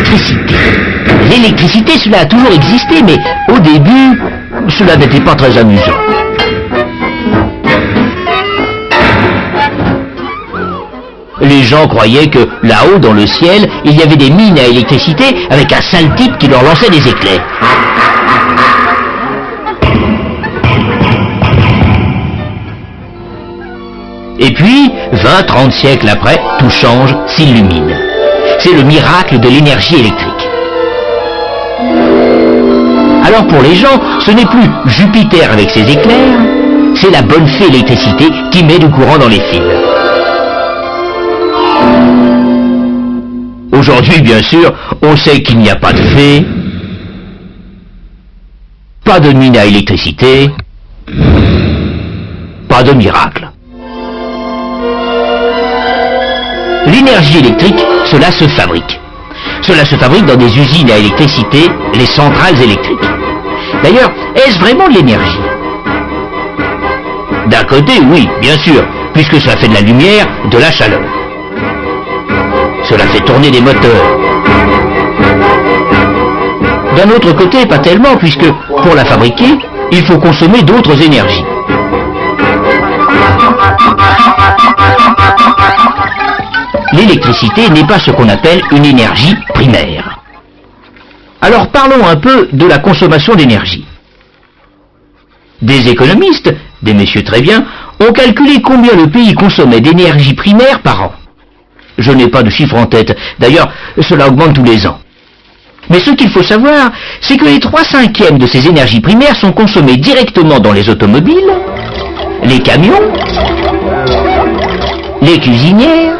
l'électricité. L'électricité, cela a toujours existé, mais au début, cela n'était pas très amusant. Les gens croyaient que là-haut, dans le ciel, il y avait des mines à électricité avec un sale type qui leur lançait des éclairs. Et puis, 20-30 siècles après, tout change, s'illumine. C'est le miracle de l'énergie électrique. Alors pour les gens, ce n'est plus Jupiter avec ses éclairs, c'est la bonne fée électricité qui met du courant dans les fils. Aujourd'hui, bien sûr, on sait qu'il n'y a pas de fée, pas de mine à électricité, pas de miracle. L'énergie électrique, cela se fabrique. Cela se fabrique dans des usines à électricité, les centrales électriques. D'ailleurs, est-ce vraiment de l'énergie? D'un côté, oui, bien sûr, puisque cela fait de la lumière, de la chaleur. Cela fait tourner des moteurs. D'un autre côté, pas tellement, puisque pour la fabriquer, il faut consommer d'autres énergies. L'électricité n'est pas ce qu'on appelle une énergie primaire. Alors parlons un peu de la consommation d'énergie. Des économistes, des messieurs très bien, ont calculé combien le pays consommait d'énergie primaire par an. Je n'ai pas de chiffre en tête, d'ailleurs cela augmente tous les ans. Mais ce qu'il faut savoir, c'est que les 3/5 de ces énergies primaires sont consommées directement dans les automobiles, les camions, les cuisinières,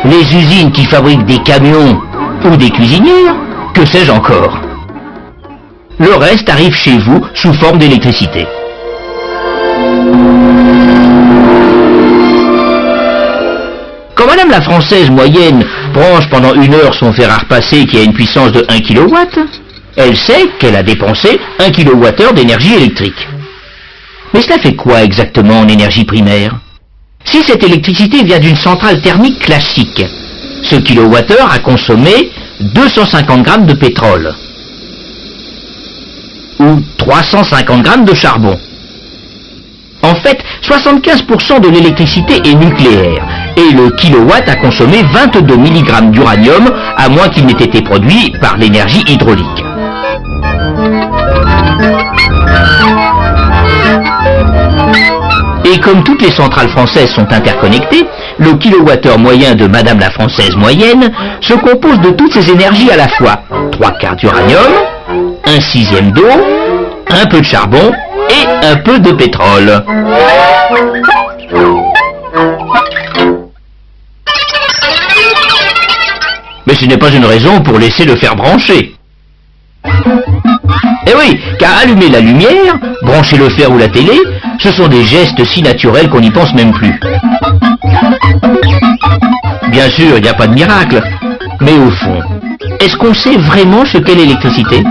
les usines qui fabriquent des camions ou des cuisinières, que sais-je encore. Le reste arrive chez vous sous forme d'électricité. Quand Madame la Française moyenne branche pendant 1 heure son fer à repasser qui a une puissance de 1 kW, elle sait qu'elle a dépensé 1 kWh d'énergie électrique. Mais cela fait quoi exactement en énergie primaire? Si cette électricité vient d'une centrale thermique classique, ce kilowattheure a consommé 250 grammes de pétrole ou 350 grammes de charbon. En fait, 75% de l'électricité est nucléaire et le kilowatt a consommé 22 mg d'uranium à moins qu'il n'ait été produit par l'énergie hydraulique. Et comme toutes les centrales françaises sont interconnectées, le kilowattheure moyen de Madame la Française moyenne se compose de toutes ces énergies à la fois. 3/4 d'uranium, 1/6 d'eau, un peu de charbon et un peu de pétrole. Mais ce n'est pas une raison pour laisser le fer brancher. Eh oui, car allumer la lumière, brancher le fer ou la télé, ce sont des gestes si naturels qu'on n'y pense même plus. Bien sûr, il n'y a pas de miracle, mais au fond, est-ce qu'on sait vraiment ce qu'est l'électricité ?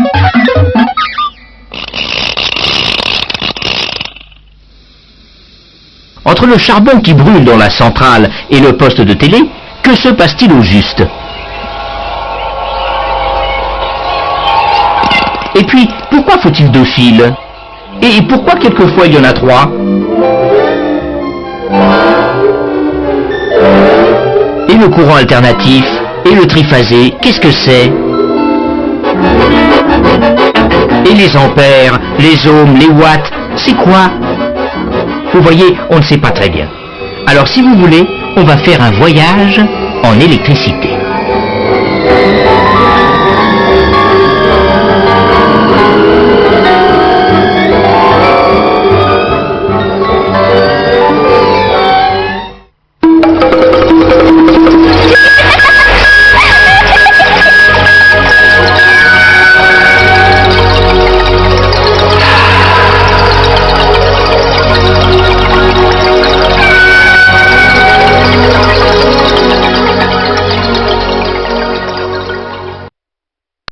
Entre le charbon qui brûle dans la centrale et le poste de télé, que se passe-t-il au juste ? Et puis, pourquoi faut-il 2 fils ? Et pourquoi quelquefois il y en a 3 ? Et le courant alternatif ? Et le triphasé ? Qu'est-ce que c'est ? Et les ampères, les ohms, les watts ? C'est quoi ? Vous voyez, on ne sait pas très bien. Alors si vous voulez, on va faire un voyage en électricité.